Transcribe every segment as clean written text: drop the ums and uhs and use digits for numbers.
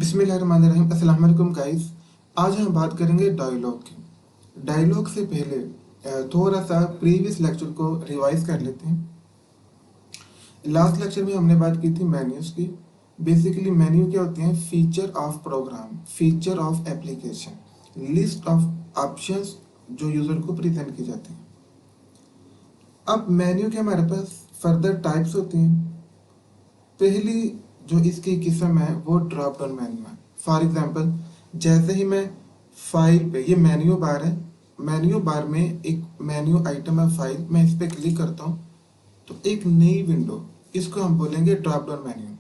बिस्मिल्लाहिर्रहमानिर्रहीम। अस्सलाम वालेकुम गाइस। आज हम बात करेंगे डायलॉग की। डायलॉग से पहले थोड़ा सा प्रीवियस लेक्चर को रिवाइज कर लेते हैं। लास्ट लेक्चर में हमने बात की थी मेन्यूज की। बेसिकली मेन्यू क्या होती हैं? Feature of program, feature of application, list of options जो यूजर को प्रेजेंट की जाती हैं। अब मेन्यू के हमारे पास फर्दर टाइप्स होती हैं। पहली जो इसकी किस्म है वो ड्रॉप डाउन मेन्यू है। फॉर एग्जांपल, जैसे ही मैं फाइल पे, ये मेन्यू बार है, मेन्यू बार में एक मेन्यू आइटम है फाइल, मैं इस पर क्लिक करता हूँ तो एक नई विंडो, इसको हम बोलेंगे ड्रॉप डाउन मेन्यू।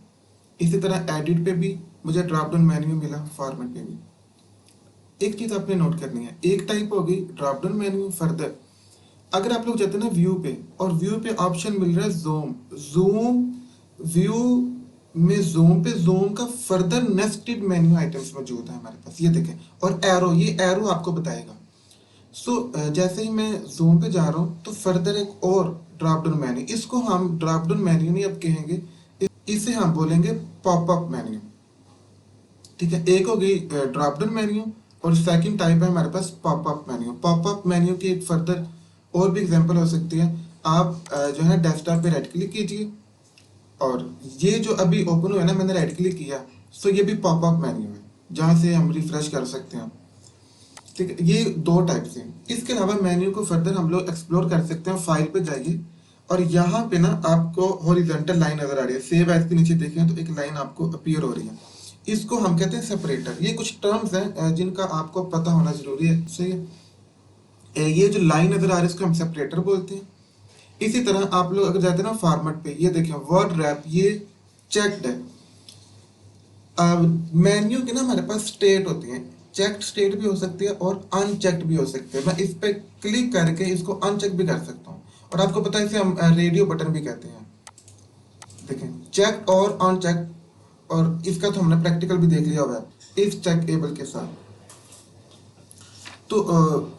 इसी तरह एडिट पे भी मुझे ड्रॉप डाउन मेन्यू मिला, फॉर्मेट पे भी। एक चीज आपने नोट करनी है, एक टाइप होगी ड्रॉप डाउन मेन्यू। फर्दर अगर आप लोग जाते हैं ना व्यू पे, और व्यू पे ऑप्शन मिल रहा है जूम, जूम व्यू में जूम पे जूम का फर्दर नेस्टेड मेन्यू आइटम्स मौजूद है हमारे पास, ये देखें। और एरो, ये एरो आपको बताएगा। जैसे ही मैं जूम पे जा रहा हूँ तो फर्दर एक और ड्रॉप डाउन मेन्यू, इसको हम ड्रॉप डाउन मेन्यू नहीं अब कहेंगे, इसे हम बोलेंगे पॉपअप मेन्यू। ठीक है, एक हो गई ड्रॉप डाउन मेन्यू और सेकंड टाइप है हमारे पास पॉपअप मेन्यू। पॉपअप मेन्यू की एक फर्दर और भी एग्जांपल हो सकती है। आप जो है डेस्कटॉप पे राइट क्लिक कीजिए और ये जो अभी ओपन हुआ है ना, मैंने राइट क्लिक किया, सो ये भी पॉपअप मेन्यू है जहाँ से हम रिफ्रेश कर सकते हैं। ठीक है, ये दो टाइप से। इसके अलावा मेन्यू को फर्दर हम लोग एक्सप्लोर कर सकते हैं। फाइल पे जाइए और यहाँ पे ना आपको हॉरिजॉन्टल लाइन नजर आ रही है, सेव एज के नीचे देखें तो एक लाइन आपको अपीयर हो रही है, इसको हम कहते हैं सेपरेटर। ये कुछ टर्म्स हैं जिनका आपको पता होना जरूरी है। सही है, ये जो लाइन नजर आ रही है इसको हम सेपरेटर बोलते हैं। इसी तरह आप लोग अगर जाते हैं ना फॉर्मेट पे, ये देखें वर्ड रैप, ये चेक्ड है। मेन्यू की ना हमारे पास स्टेट होती है, चेक्ड स्टेट भी हो सकती है और अनचेक्ड भी हो सकती है। मैं इस पे क्लिक करके इसको अनचेक भी कर सकता हूँ, और आपको पता है इसे हम रेडियो बटन भी कहते हैं। देखें, चेक और अनचेक, और इसका तो हमने प्रैक्टिकल भी देख लिया हुआ है इफ चेक एबल के साथ। तो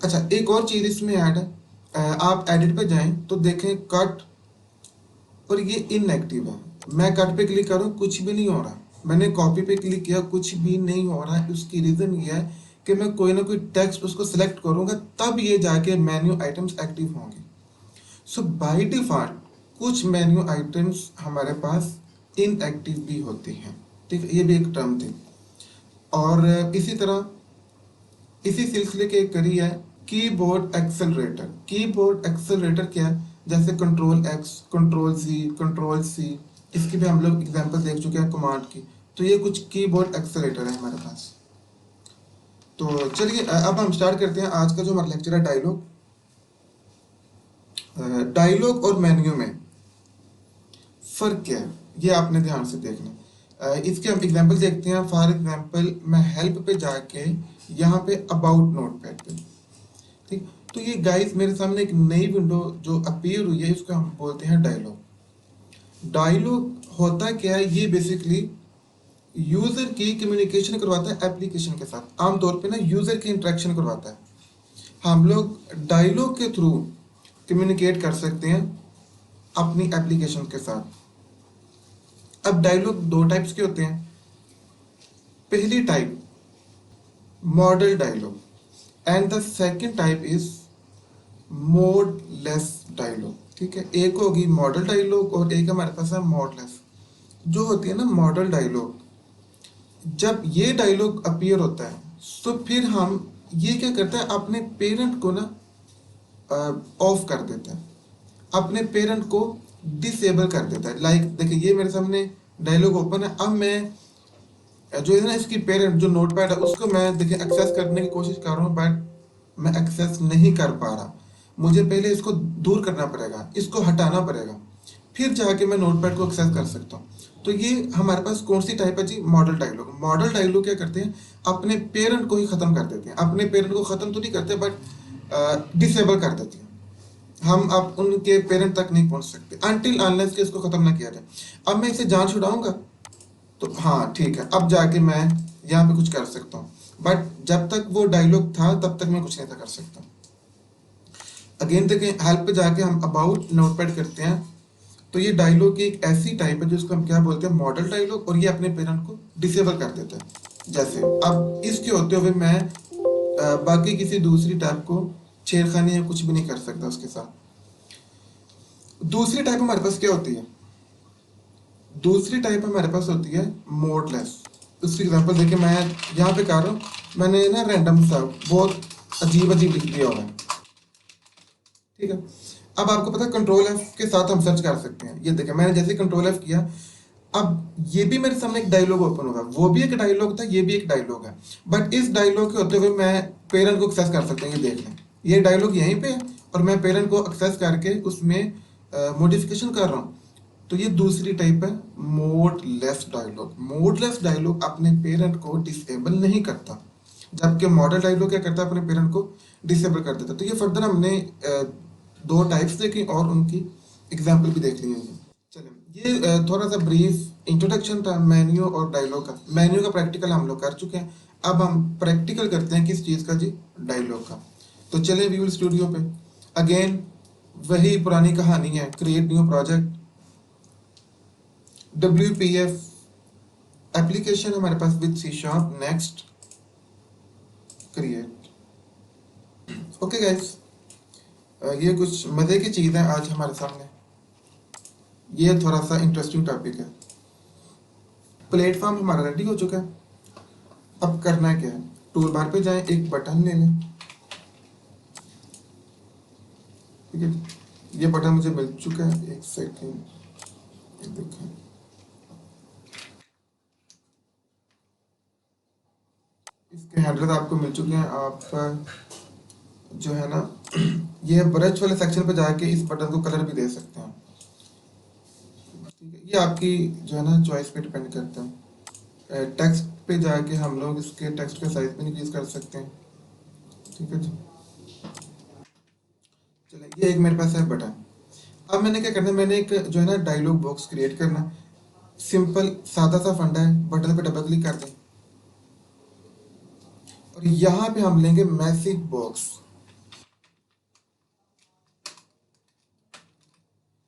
अच्छा, एक और चीज इसमें ऐड है, आप एडिट पे जाएं तो देखें कट, और ये इनएक्टिव है। मैं कट पे क्लिक करूं कुछ भी नहीं हो रहा, मैंने कॉपी पे क्लिक किया कुछ भी नहीं हो रहा है। उसकी रीजन ये है कि मैं कोई ना कोई टेक्स्ट उसको सिलेक्ट करूंगा तब ये जाके मेन्यू आइटम्स एक्टिव होंगे। सो बाय डिफॉल्ट कुछ मेन्यू आइटम्स हमारे पास इनएक्टिव भी होती हैं। ठीक है, ये भी एक टर्म थी। और इसी तरह इसी सिलसिले के एक करी है कीबोर्ड एक्सेलरेटर। कीबोर्ड एक्सेलरेटर क्या है? जैसे कंट्रोल एक्स, कंट्रोल जी, कंट्रोल सी, इसकी भी हम लोग एग्जांपल देख चुके हैं कमांड की। तो ये कुछ कीबोर्ड एक्सेलरेटर है हमारे पास। तो चलिए अब हम स्टार्ट करते हैं आज का जो हमारा लेक्चर है डायलॉग। डायलॉग और मेन्यू में फर्क क्या है ये आपने ध्यान से देखना है। इसके हम एग्जांपल देखते हैं। फॉर एग्जांपल मैं हेल्प पे जाके यहाँ पे अबाउट नोटपैड पे, ठीक, तो ये गाइस मेरे सामने एक नई विंडो जो अपीयर हुई है, इसको हम बोलते हैं डायलॉग। डायलॉग होता क्या है? ये बेसिकली यूजर की कम्युनिकेशन करवाता है एप्लीकेशन के साथ। आमतौर पे ना यूजर की इंटरेक्शन करवाता है। हम लोग डायलॉग के थ्रू कम्युनिकेट कर सकते हैं अपनी एप्लीकेशन के साथ। अब डायलॉग दो टाइप्स के होते हैं। पहली type modal dialog, and the second type is modeless dialog. ठीक है, एक होगी मॉडल डायलॉग और एक हमारे पास है मोडलेस। जो होती है ना मॉडल डायलॉग, जब ये डायलॉग अपीयर होता है तो फिर हम ये क्या करते हैं, अपने पेरेंट को ना ऑफ कर देता है, अपने पेरेंट को डिसेबल कर देता है। लाइक देखिए, ये मेरे सामने डायलॉग ओपन है। अब मैं जो है ना इसकी पेरेंट जो नोटपैड है उसको मैं देखिए एक्सेस करने की कोशिश कर रहा हूँ, बट मैं एक्सेस नहीं कर पा रहा। मुझे पहले इसको दूर करना पड़ेगा, इसको हटाना पड़ेगा, फिर जाके मैं नोटपैड को एक्सेस कर सकता हूँ। तो ये हमारे पास कौन सी टाइप है जी? Model dialogue. मॉडल डायलॉग क्या करते हैं, अपने पेरेंट को ही खत्म कर देते हैं। अपने पेरेंट को खत्म तो नहीं करते, बट डिसेबल कर देते हैं। हम अब उनके पेरेंट तक नहीं पहुंच सकते अनटिल अनलेस के इसको खत्म ना किया जाए। अब मैं इसे जान छुड़ाऊंगा तो हाँ ठीक है, अब जाके मैं यहाँ पे कुछ कर सकता हूँ, बट जब तक वो डायलॉग था तब तक मैं कुछ नहीं था कर सकता। अगेन देखें, हेल्प पे जाके हम अबाउट नोटपैड करते हैं तो ये डायलॉग की एक ऐसी टाइप है जिसको हम क्या बोलते हैं, मॉडल डायलॉग, और ये अपने पेरेंट को डिसेबल कर देता है। जैसे अब इसके होते हुए मैं बाकी किसी दूसरी टैब को छेड़खानी या कुछ भी नहीं कर सकता उसके साथ। दूसरी टाइप हमारे पास क्या होती है? दूसरी टाइप हमारे पास होती है मोडलेस। उसकी एग्जांपल देखिए, मैं यहाँ पे कर रहा हूँ, मैंने ना रैंडम सा बहुत अजीब अजीब लिख दिया हुआ है, ठीक है। अब आपको पता है कंट्रोल एफ के साथ हम सर्च कर सकते हैं। ये देखिए मैंने जैसे कंट्रोल एफ किया, अब ये भी मेरे सामने एक डायलॉग ओपन होगा, वो भी एक डायलॉग था, ये भी एक डायलॉग है। बट इस डायलॉग के होते हुए मैं पेरेंट को एक्सेस कर सकते हैं। ये देख लें, ये डायलॉग यहीं पे है और मैं पेरेंट को एक्सेस करके उसमें मॉडिफिकेशन कर रहा हूँ। तो ये दूसरी टाइप है मोडलेस डायलॉग। मोडलेस डायलॉग अपने पेरेंट को डिसेबल नहीं करता, जबकि मॉडल डायलॉग क्या करता है, अपने पेरेंट को डिसेबल कर देता। तो ये फर्दर हमने दो टाइप्स देखी और उनकी एग्जाम्पल भी देख ली है। चलिए, ये थोड़ा सा ब्रीफ इंट्रोडक्शन था मेन्यू और डायलॉग का। मेन्यू का प्रैक्टिकल हम लोग कर चुके हैं, अब हम प्रैक्टिकल करते हैं किस चीज़ का जी? डायलॉग का। तो चले विजुअल स्टूडियो पे, अगेन वही पुरानी कहानी है, create new project, WPF application हमारे पास with C#, next, create. Okay guys, ये कुछ मज़े की चीज़ है आज हमारे सामने। ये थोड़ा सा इंटरेस्टिंग टॉपिक है। प्लेटफॉर्म हमारा रेडी हो चुका है। अब करना क्या है, टूल बार पे जाएं, एक बटन ले लें, ठीक है। ये बटन मुझे मिल चुका है, एक सेकेंड, देखें। इसके हैंडल्स आपको मिल चुके हैं। आप जो है ना ये ब्रश वाले सेक्शन पे जाके इस बटन को कलर भी दे सकते हैं, ठीक है। ये आपकी जो है ना चॉइस पे डिपेंड करता है। टेक्स्ट पे जाके हम लोग इसके टेक्स्ट का साइज भी इंक्रीज कर सकते हैं, ठीक है जी। चलिए, ये एक मेरे पास है बटन। अब मैंने क्या करना है, मैंने एक जो है ना डायलॉग बॉक्स क्रिएट करना है। सिंपल सादा सा फंडा है, बटन पे डबल क्लिक कर दें और यहाँ पे हम लेंगे message box.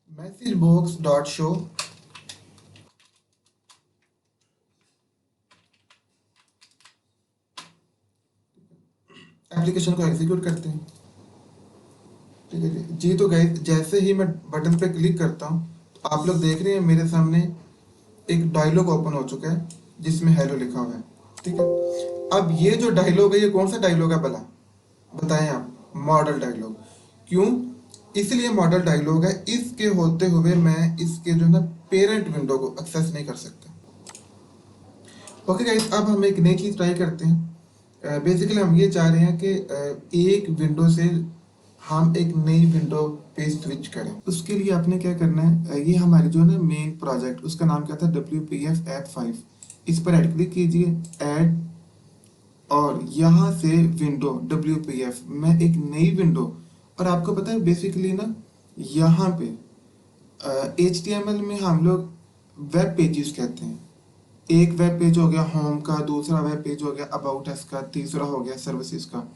Message box dot show, application को एग्जीक्यूट करते हैं, ठीक है जी। तो गाइस, जैसे ही मैं बटन पे क्लिक करता हूँ तो आप लोग देख रहे हैं मेरे सामने एक डायलॉग ओपन हो चुका है जिसमें हेलो लिखा हुआ है, ठीक है। अब ये जो डायलॉग है, ये कौन सा डायलॉग है भला बताएं आप? Modal dialog. क्यों? इसलिए मॉडल डायलॉग है, इसके होते हुए मैं इसके जो है ना पेरेंट विंडो को एक्सेस नहीं कर सकता। ओके गाइस, अब हम एक नई चीज़ ट्राई करते हैं। बेसिकली हम ये चाह रहे हैं कि एक विंडो से हम एक नई विंडो पे स्विच करें। उसके लिए आपने क्या करना है, ये हमारी जो है ना मेन प्रोजेक्ट, उसका नाम क्या था? WPF app 5। इस पर ऐड क्लिक कीजिए, ऐड, और यहाँ से विंडो WPF में एक नई विंडो। और आपको पता है बेसिकली ना यहाँ पे HTML में हम लोग वेब पेजेस कहते हैं। एक वेब पेज हो गया होम का, दूसरा वेब पेज हो गया अबाउट अस का, तीसरा हो गया सर्विसेज का।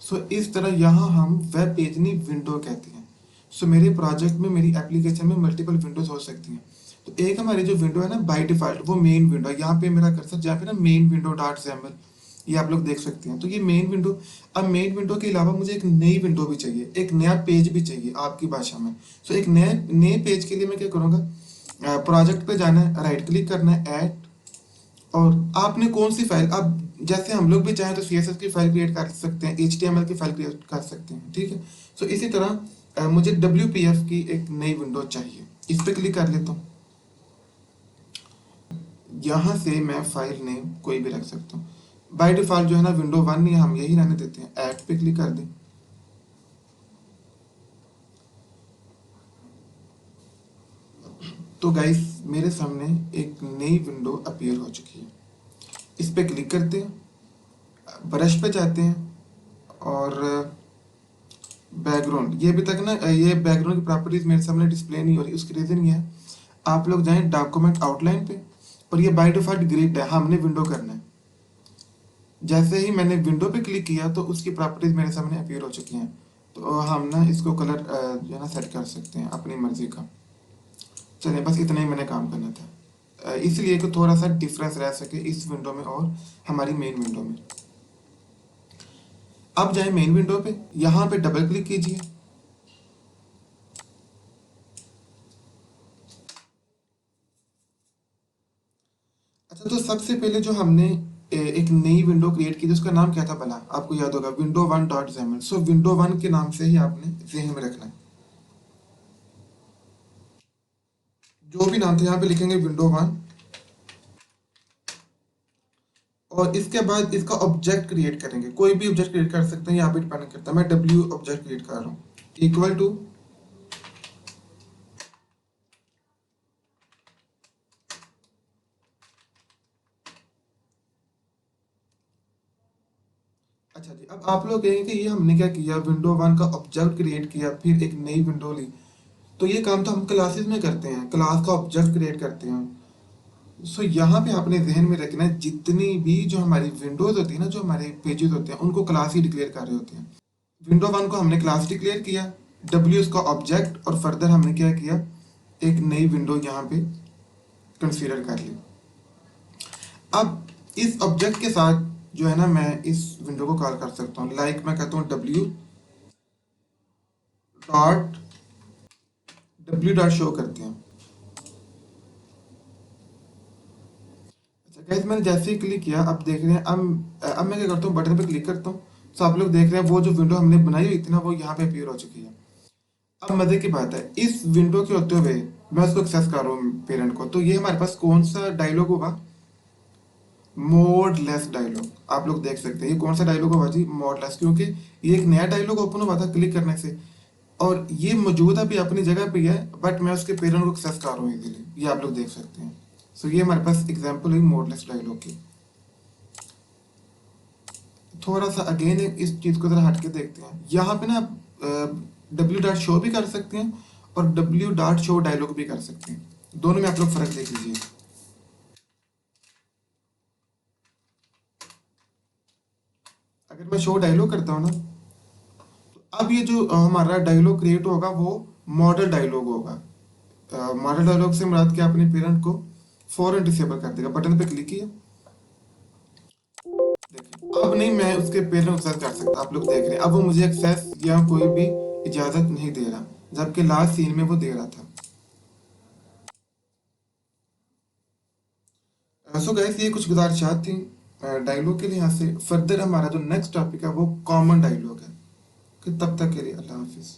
सो इस तरह यहाँ हम वेब पेज नहीं विंडो कहते हैं। सो मेरे प्रोजेक्ट में, मेरी एप्लीकेशन में मल्टीपल विंडोज हो सकती हैं। तो एक हमारी जो विंडो है ना बाय डिफॉल्ट वो मेन विंडो है। यहाँ पे मेरा कर्सर जहाँ पे ना मेन विंडो डॉट XML, ये आप लोग देख सकते हैं। तो ये मेन विंडो। अब मेन विंडो के अलावा मुझे एक नई विंडो भी चाहिए, एक नया पेज भी चाहिए आपकी भाषा में। सो एक नए पेज के लिए मैं क्या करूँगा, प्रोजेक्ट पे जाना है, राइट क्लिक करना है, ऐड, और आपने कौन सी फाइल, अब जैसे हम लोग भी चाहें तो CSS की फाइल क्रिएट कर सकते हैं, HTML की फाइल क्रिएट कर सकते हैं, ठीक है। सो इसी तरह मुझे WPF की एक नई विंडो चाहिए, इस पर क्लिक कर लेता हूँ। यहाँ से मैं फाइल नेम कोई भी रख सकता हूँ। बाय डिफॉल्ट जो है ना विंडो 1 ही हम यही रहने देते हैं। ऐड पे क्लिक कर दें, तो गाइस मेरे सामने एक नई विंडो अपीयर हो चुकी है। इस पे क्लिक करते हैं, ब्रश पे जाते हैं और बैकग्राउंड, ये अभी तक ना ये बैकग्राउंड की प्रॉपर्टीज मेरे सामने डिस्प्ले नहीं हो रही। उसकी रीज़न ये है, आप लोग जाएं डॉक्यूमेंट आउटलाइन पे, और ये बाय डिफॉल्ट ग्रिड है, हमने विंडो करना है। जैसे ही मैंने विंडो पे क्लिक किया तो उसकी प्रॉपर्टीज मेरे सामने अपीयर हो चुकी हैं। तो हम ना इसको कलर जो है ना सेट कर सकते हैं अपनी मर्जी का। चलिए, बस इतना ही मैंने काम करना था। इसलिए कि थोड़ा सा डिफरेंस रह सके इस विंडो में और हमारी मेन विंडो में। अब जाए मेन विंडो पे, यहाँ पे डबल क्लिक कीजिए। अच्छा, तो सबसे पहले जो हमने एक नई विंडो क्रिएट की थी उसका नाम क्या था भला, आपको याद होगा, विंडो वन डॉट जेमल। सो विंडो वन के नाम से ही आपने जहन में रखना है। जो भी नाम था यहाँ पे लिखेंगे विंडो वन, और इसके बाद इसका ऑब्जेक्ट क्रिएट करेंगे। कोई भी ऑब्जेक्ट क्रिएट कर सकते हैं, यहाँ पे डिपेंड करता है। मैं डब्ल्यू ऑब्जेक्ट क्रिएट कर रहा हूँ, इक्वल टू, अच्छा जी, अब आप लोग कहेंगे कि ये हमने क्या किया, विंडो वन का ऑब्जेक्ट क्रिएट किया फिर एक नई विंडो ली। तो ये काम तो हम क्लासेस में करते हैं, क्लास का ऑब्जेक्ट क्रिएट करते हैं। सो यहाँ पे आपने जहन में रखना है, जितनी भी जो हमारी विंडोज होती है ना, जो हमारे पेजेस होते हैं, उनको क्लास ही डिक्लेयर कर रहे होते हैं। विंडो वन को हमने क्लास डिक्लेयर किया, डब्ल्यू उसका ऑब्जेक्ट, और फर्दर हमने क्या किया, एक नई विंडो यहाँ पे कंसीडर कर ली। अब इस ऑब्जेक्ट के साथ जो है ना, मैं इस विंडो को कॉल कर सकता हूँ। लाइक मैं कहता हूँ डॉट डब्ल्यू डॉट शो करते हैं। अच्छा गाइस, मैंने जैसे ही क्लिक किया, अब देख रहे हैं, अब मैं क्या करता हूँ, बटन पे क्लिक करता हूँ। तो आप लोग देख रहे हैं वो जो विंडो हमने बनाई हुई थी ना, वो यहाँ पे अपीयर हो चुकी है। अब मजे की बात है, इस विंडो के होते हुए मैं उसको एक्सेस कर रहा हूँ पेरेंट को, तो ये हमारे पास कौन सा डायलॉग होगा, मोडलेस डायलॉग। आप लोग देख सकते हैं ये कौन सा डायलॉग होगा जी, मोडलेस, क्योंकि ये एक नया डायलॉग ओपन हुआ था क्लिक करने से, और ये मौजूद अभी अपनी जगह पे है, बट मैं उसके पेरेंट को एक्सेस कर रहा हूँ इजीली, ये आप लोग देख सकते हैं। सो ये हमारे पास एग्जांपल हुई मोडलेस डायलॉग की। थोड़ा सा अगेन इस चीज़ को जरा हट के देखते हैं। यहाँ पे ना डब्ल्यू डॉट शो भी कर सकते हैं और डब्ल्यू डॉट शो डायलॉग भी कर सकते हैं, दोनों में आप लोग फर्क देख लीजिए। अगर मैं शो डायलॉग करता हूँ ना, तो अब ये जो हमारा डायलॉग क्रिएट होगा वो मॉडल डायलॉग होगा। मॉडल डायलॉग से मुराद क्या, अपने पेरेंट को फौरन डिसेबल कर देगा। बटन पे क्लिक किया, देखिए अब नहीं मैं उसके पेरेंट को एक्सेस कर सकता। आप लोग देख रहे हैं अब वो मुझे एक्सेस या कोई भी इजाजत नहीं दे रहा, जबकि लास्ट सीन में वो दे रहा था। सो गैस, ये कुछ गुजारिशात थी डायलॉग के लिहाज से। फर्दर हमारा जो नेक्स्ट टॉपिक है वो कॉमन डायलॉग है। कि तब तक के लिए अल्लाह हाफिज़।